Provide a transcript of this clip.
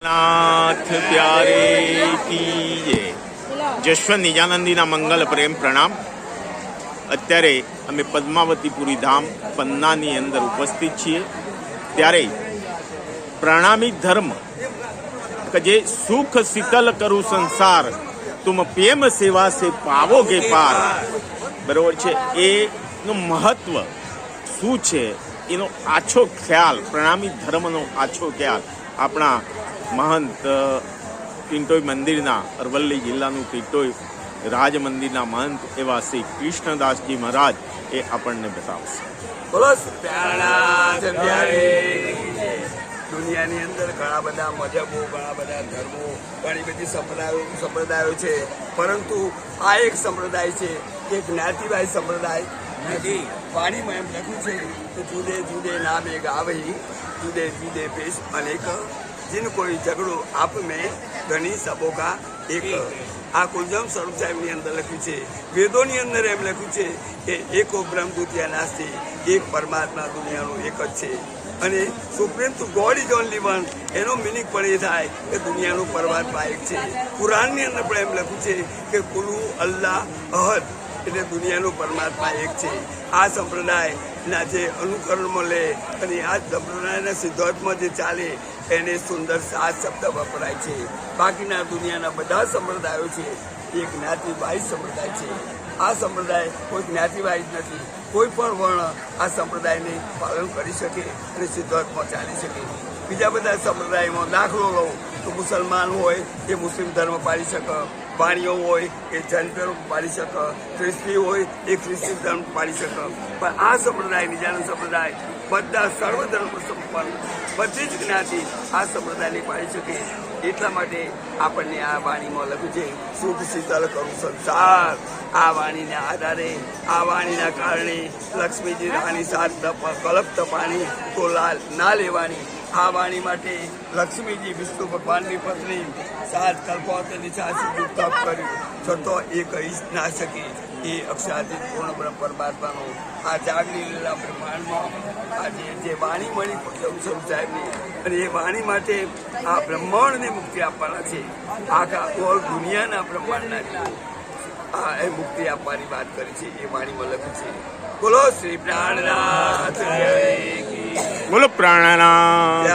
नाथ प्यारे कीजे જશવંત નિજાનંદીના મંગલ પ્રેમ પ્રણામ। અત્યારે અમે પદ્માવતીપુરી ધામ પન્નાની અંદર ઉપસ્થિત છીએ। ત્યારે પ્રણામી ધર્મ કે જે સુખ શીતલ કરું સંસાર તુમ પ્રેમ સેવા સે પાવોગે પાર, બરોબર છે। એનું મહત્વ શું છે એનો આછો ખ્યાલ, પ્રણામી ધર્મનો આછો ખ્યાલ આપણા મહંત ટિંટોઈ મંદિરના, અરવલ્લી જિલ્લાનું ટિંટોઈ રાજ મંદિરના મહંત એવા શ્રી કૃષ્ણદાસજી મહારાજ એ આપણને બતાવશે। દુનિયાની અંદર ઘણા બધા મજહબો, ઘણા બધા ધર્મો, ઘણી બધી સંપ્રદાયો છે, પરંતુ આ એક સંપ્રદાય છે કે જ્ઞાતિવાય સંપ્રદાય। વાણીમાં એમ લખ્યું છે કે જુદે જુદે નામે ગાવહી, જુદે જુદે પેશ અનેક, जिन कोई झगड़ो आप में घनी सबों का एक। आ कुलजम स्वरूप साहेबની અંદર લખ્યું છે। વેદોની અંદર એમ લખ્યું છે કે એકો બ્રહ્મ દ્વિતીય નાસ્તિ, એક પરમાત્મા દુનિયાનું એક જ છે। અને supreme two God is only one, એનો મિનિંગ પણ એ થાય કે દુનિયાનું પરમાત્મા એક છે। કુરાનની અંદર પણ એમ લખ્યું છે કે કુલુ અલ્લાહ અહદ, એટલે દુનિયાનું પરમાત્મા એક છે। આ સંપ્રદાયના જે અનુકરણમાં લે અને આ સંપ્રદાયના સિદ્ધાંતમાં જે ચાલે એને સુંદર 7 શબ્દ વપરાય છે। બાકીના દુનિયાના બધા સંપ્રદાયો છે એ જ્ઞાતિવાહી સંપ્રદાય છે। આ સંપ્રદાય કોઈ જ્ઞાતિવાહી જ નથી। કોઈ પણ વર્ણ આ સંપ્રદાયને પાલન કરી શકે અને સિદ્ધાંતમાં ચાલી શકે। બીજા બધા સંપ્રદાયમાં દાખલો લો તો મુસલમાન હોય એ મુસ્લિમ ધર્મ પાળી શકે, વાણીઓ હોય એ જૈન ધર્મ પાળી શકે, ખ્રિસ્તી હોય એ ખ્રિસ્તી ધર્મ પાળી શકે। પણ આ સંપ્રદાય, નિજાનંદ સંપ્રદાય, બધા સર્વધર્મ સંપન્ન, બધી જ જ્ઞાતિ આ સંપ્રદાયને પાળી શકે। એટલા માટે આપણને આ વાણીમાં લખ્યું છે સુખ શીતલ કરું સંસાર। આ વાણીના આધારે, આ વાણીના કારણે લક્ષ્મીજી રાણી સાત કલપ તપાણી તો ના લેવાની। આ વાણી માટે લક્ષ્મીજી વિષ્ણુ ભગવાનની પત્ની 7 કલ્પોતરની સાસી તપ કર્યું છતાં એ કહી ના શકી। એ અક્ષરાધિત પૂર્ણ બ્રહ્મ પરમાત્માનો આ જાગની લીલા બ્રહ્માંડમાં આજે જે વાણી મળી સ્વરૂપ સાહેબની, અને એ વાણી માટે આ બ્રહ્માંડને મુક્તિ આપવાના છે। આખા ઓલ દુનિયાના બ્રહ્માંડના આ એ મુક્તિ આપવાની વાત કરી છે, એ વાણીમાં લખ્યું છે। બોલો શ્રી પ્રાણનાથ, બોલો પ્રાણનાથ।